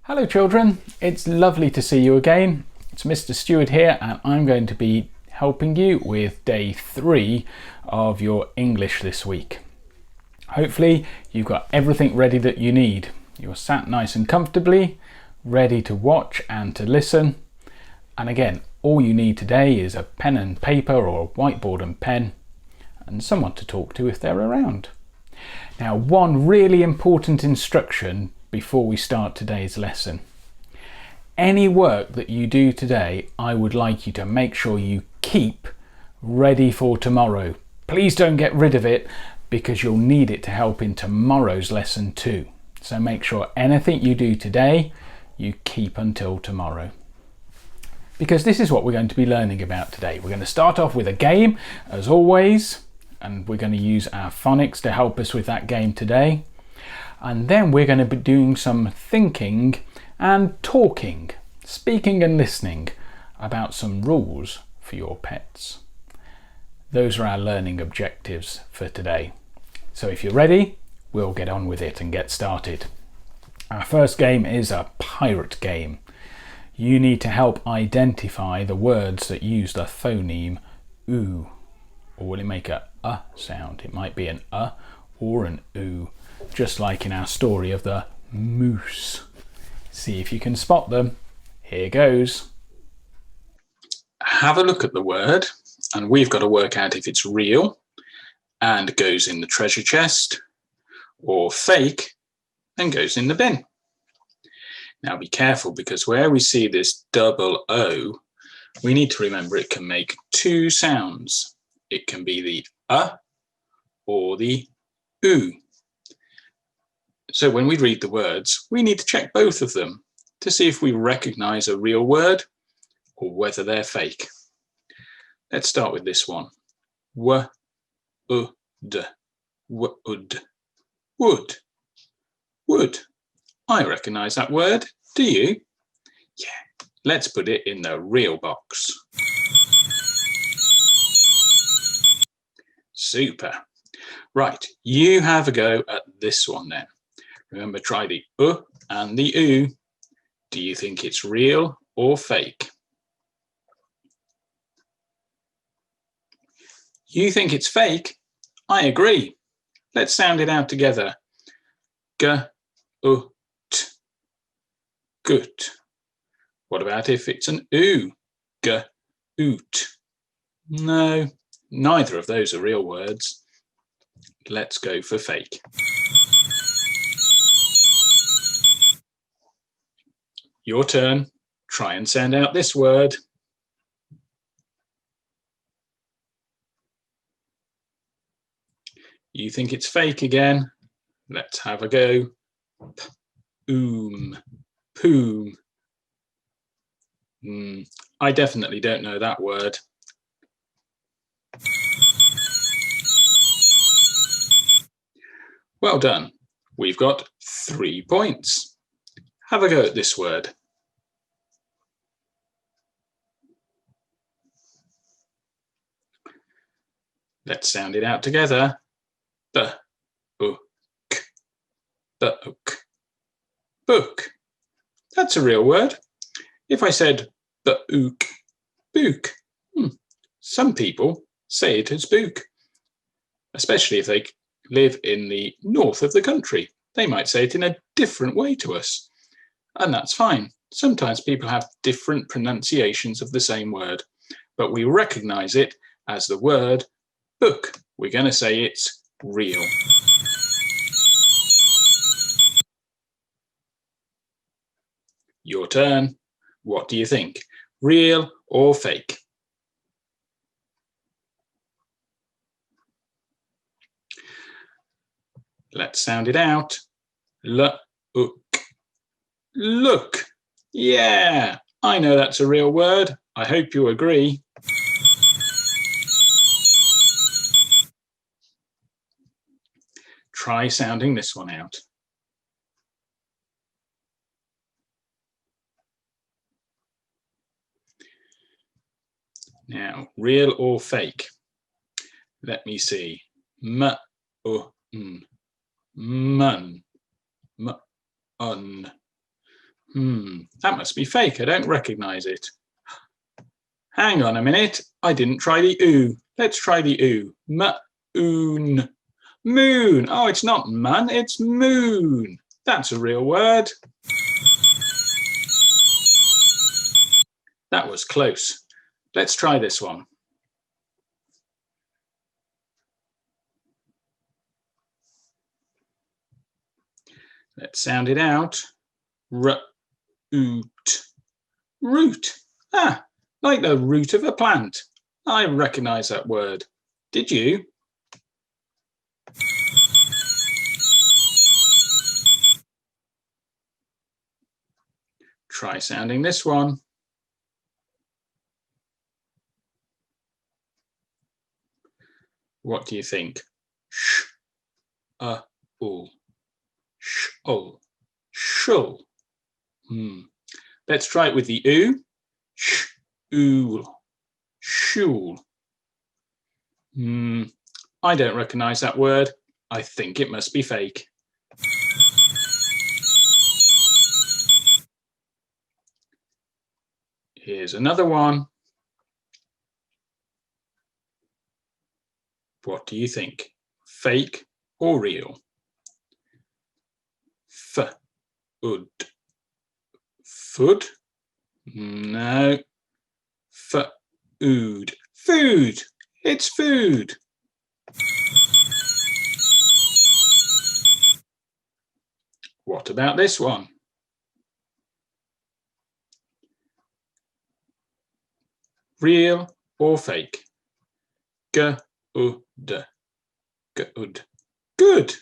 Hello children, it's lovely to see you again. It's Mr. Stewart here and I'm going to be helping you with day 3 of your English this week. Hopefully you've got everything ready that you need. You're sat nice and comfortably, ready to watch and to listen. And again, all you need today is a pen and paper or a whiteboard and pen and someone to talk to if they're around. Now, one really important instruction before we start today's lesson. Any work that you do today, I would like you to make sure you keep ready for tomorrow. Please don't get rid of it because you'll need it to help in tomorrow's lesson too. So make sure anything you do today, you keep until tomorrow. Because this is what we're going to be learning about today. We're going to start off with a game, as always, and we're going to use our phonics to help us with that game today. And then we're going to be doing some thinking and talking, speaking and listening about some rules for your pets. Those are our learning objectives for today. So if you're ready, we'll get on with it and get started. Our first game is a pirate game. You need to help identify the words that use the phoneme oo. Or will it make a sound? It might be an or an oo. Just like in our story of the moose. See if you can spot them. Here goes. Have a look at the word, and we've got to work out if it's real and goes in the treasure chest, or fake and goes in the bin. Now be careful, because where we see this double O, we need to remember it can make two sounds. It can be the or the oo. So when we read the words, we need to check both of them to see if we recognize a real word or whether they're fake. Let's start with this one. Would. Would. Would. Would. I recognize that word. Do you? Yeah. Let's put it in the real box. Super. Right. You have a go at this one then. Remember, try the and the oo. Do you think it's real or fake? You think it's fake? I agree. Let's sound it out together. Gut. Gut. What about if it's an oo? Oot. No, neither of those are real words. Let's go for fake. Your turn. Try and sound out this word. You think it's fake again? Let's have a go. Poom. I definitely don't know that word. Well done. We've got 3 points. Have a go at this word. Let's sound it out together. Book. Book. That's a real word. If I said book, some people say it as book, especially if they live in the north of the country. They might say it in a different way to us. And that's fine. Sometimes people have different pronunciations of the same word, but we recognize it as the word book. We're going to say it's real. Your turn. What do you think? Real or fake? Let's sound it out. Look. Look. Yeah, I know that's a real word. I hope you agree. Try sounding this one out. Now, real or fake? Let me see. Mun. Mun. That must be fake. I don't recognise it. Hang on a minute. I didn't try the oo. Let's try the oo. Moon. Moon. Oh, it's not mun, it's moon. That's a real word. That was close. Let's try this one. Let's sound it out. Root. Root. Ah, like the root of a plant. I recognise that word. Did you? Try sounding this one. What do you think? Sh, ul. Shul. Shul. Let's try it with the oo. Sh, ool. Shul. I don't recognise that word. I think it must be fake. Here's another one. What do you think? Fake or real? Food. Food? No. Food. Food. It's food. What about this one? Real or fake? Good. Good. Good.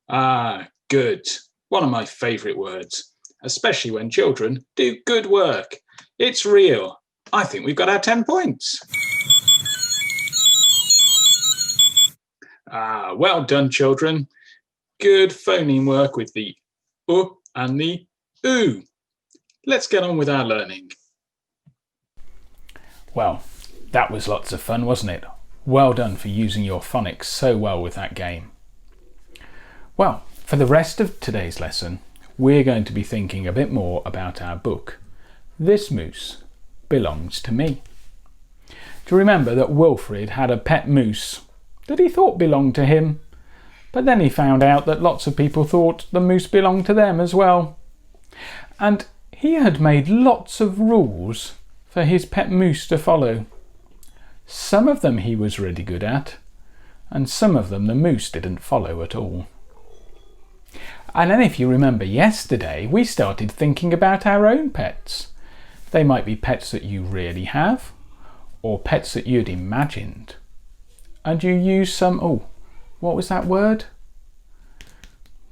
Ah, good. One of my favourite words, especially when children do good work. It's real. I think we've got our 10 points. Ah, well done, children. Good phoneme work with the U and the oo. Let's get on with our learning. Well, that was lots of fun, wasn't it? Well done for using your phonics so well with that game. Well, for the rest of today's lesson, we're going to be thinking a bit more about our book, This Moose Belongs to Me. Do you remember that Wilfred had a pet moose that he thought belonged to him, but then he found out that lots of people thought the moose belonged to them as well. And he had made lots of rules for his pet moose to follow. Some of them he was really good at, and some of them the moose didn't follow at all. And then if you remember yesterday, we started thinking about our own pets. They might be pets that you really have, or pets that you'd imagined. And you use some, what was that word?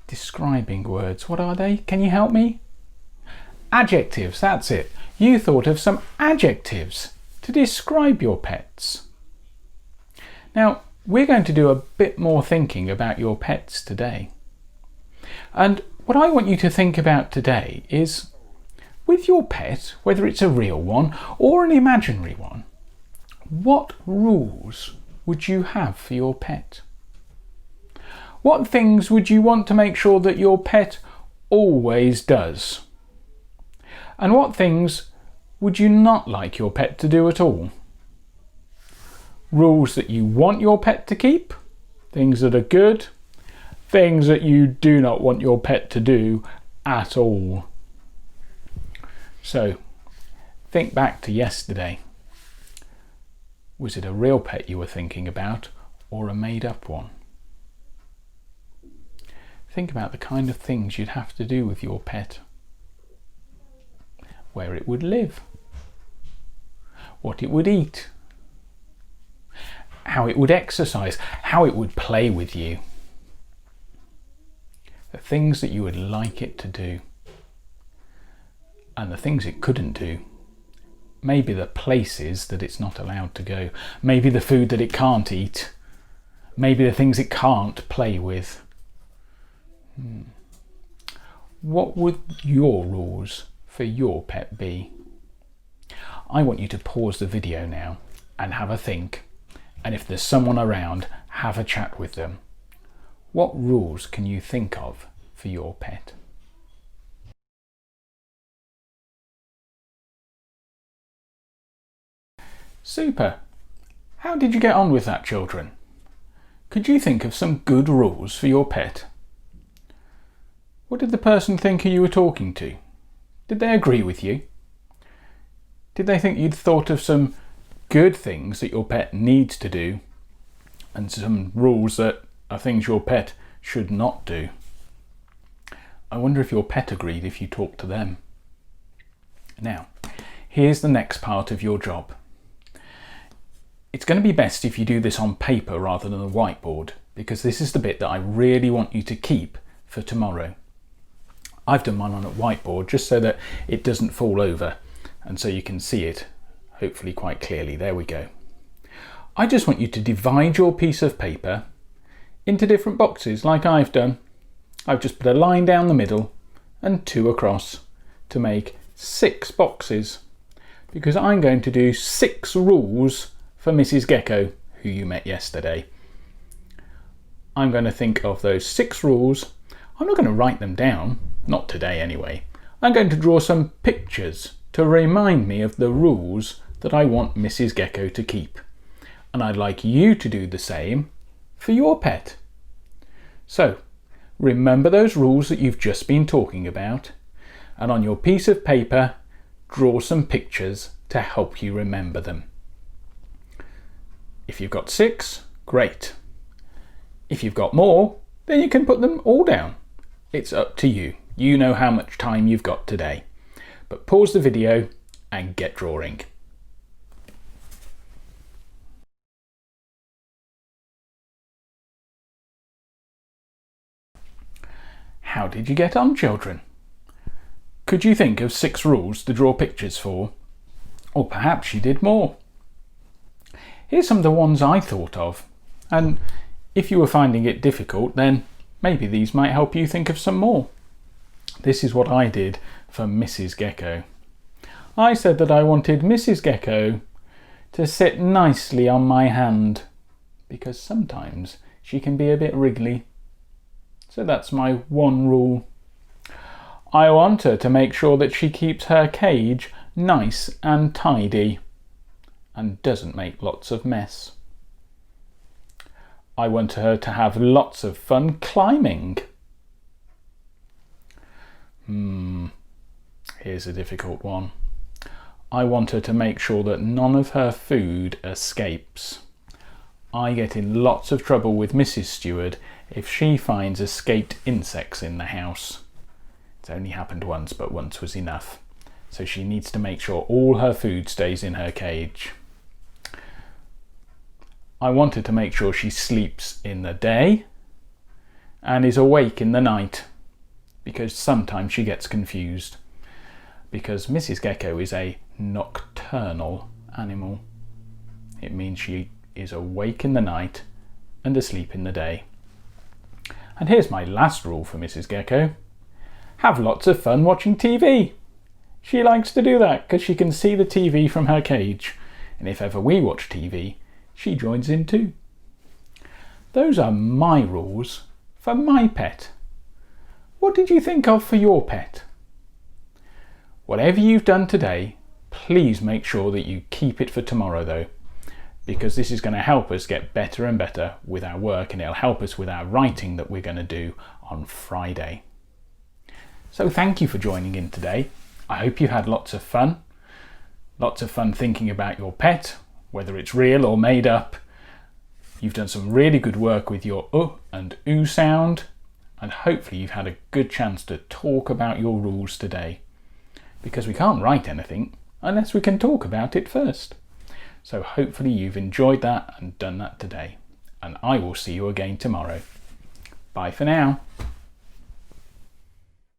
Describing words, what are they? Can you help me? Adjectives, that's it. You thought of some adjectives to describe your pets. Now, we're going to do a bit more thinking about your pets today. And what I want you to think about today is, with your pet, whether it's a real one or an imaginary one, what rules would you have for your pet? What things would you want to make sure that your pet always does? And what things would you not like your pet to do at all? Rules that you want your pet to keep, things that are good, things that you do not want your pet to do at all. So, think back to yesterday. Was it a real pet you were thinking about, or a made-up one? Think about the kind of things you'd have to do with your pet. Where it would live. What it would eat. How it would exercise. How it would play with you. The things that you would like it to do. And the things it couldn't do. Maybe the places that it's not allowed to go. Maybe the food that it can't eat. Maybe the things it can't play with. What would your rules for your pet be? I want you to pause the video now and have a think. And if there's someone around, have a chat with them. What rules can you think of for your pet? Super! How did you get on with that, children? Could you think of some good rules for your pet? What did the person think who you were talking to? Did they agree with you? Did they think you'd thought of some good things that your pet needs to do and some rules that are things your pet should not do? I wonder if your pet agreed if you talked to them. Now, here's the next part of your job. It's going to be best if you do this on paper rather than a whiteboard, because this is the bit that I really want you to keep for tomorrow. I've done mine on a whiteboard just so that it doesn't fall over and so you can see it hopefully quite clearly. There we go. I just want you to divide your piece of paper into different boxes like I've done. I've just put a line down the middle and 2 across to make 6 boxes, because I'm going to do 6 rules for Mrs. Gecko, who you met yesterday. I'm going to think of those 6 rules. I'm not going to write them down, not today anyway. I'm going to draw some pictures to remind me of the rules that I want Mrs. Gecko to keep. And I'd like you to do the same for your pet. So, remember those rules that you've just been talking about, and on your piece of paper, draw some pictures to help you remember them. If you've got 6, great. If you've got more, then you can put them all down. It's up to you. You know how much time you've got today. But pause the video and get drawing. How did you get on, children? Could you think of 6 rules to draw pictures for? Or perhaps you did more. Here's some of the ones I thought of, and if you were finding it difficult, then maybe these might help you think of some more. This is what I did for Mrs. Gecko. I said that I wanted Mrs. Gecko to sit nicely on my hand, because sometimes she can be a bit wriggly. So that's my one rule. I want her to make sure that she keeps her cage nice and tidy and doesn't make lots of mess. I want her to have lots of fun climbing. Here's a difficult one. I want her to make sure that none of her food escapes. I get in lots of trouble with Mrs. Stewart if she finds escaped insects in the house. It's only happened once, but once was enough. So she needs to make sure all her food stays in her cage. I want her to make sure she sleeps in the day and is awake in the night, because sometimes she gets confused, because Mrs. Gecko is a nocturnal animal. It means she is awake in the night and asleep in the day. And here's my last rule for Mrs. Gecko. Have lots of fun watching TV. She likes to do that because she can see the TV from her cage, and if ever we watch TV, she joins in too. Those are my rules for my pet. What did you think of for your pet? Whatever you've done today, please make sure that you keep it for tomorrow though, because this is going to help us get better and better with our work, and it'll help us with our writing that we're going to do on Friday. So thank you for joining in today. I hope you had lots of fun thinking about your pet, whether it's real or made up. You've done some really good work with your and sound, and hopefully you've had a good chance to talk about your rules today, because we can't write anything unless we can talk about it first. So hopefully you've enjoyed that and done that today, and I will see you again tomorrow. Bye for now.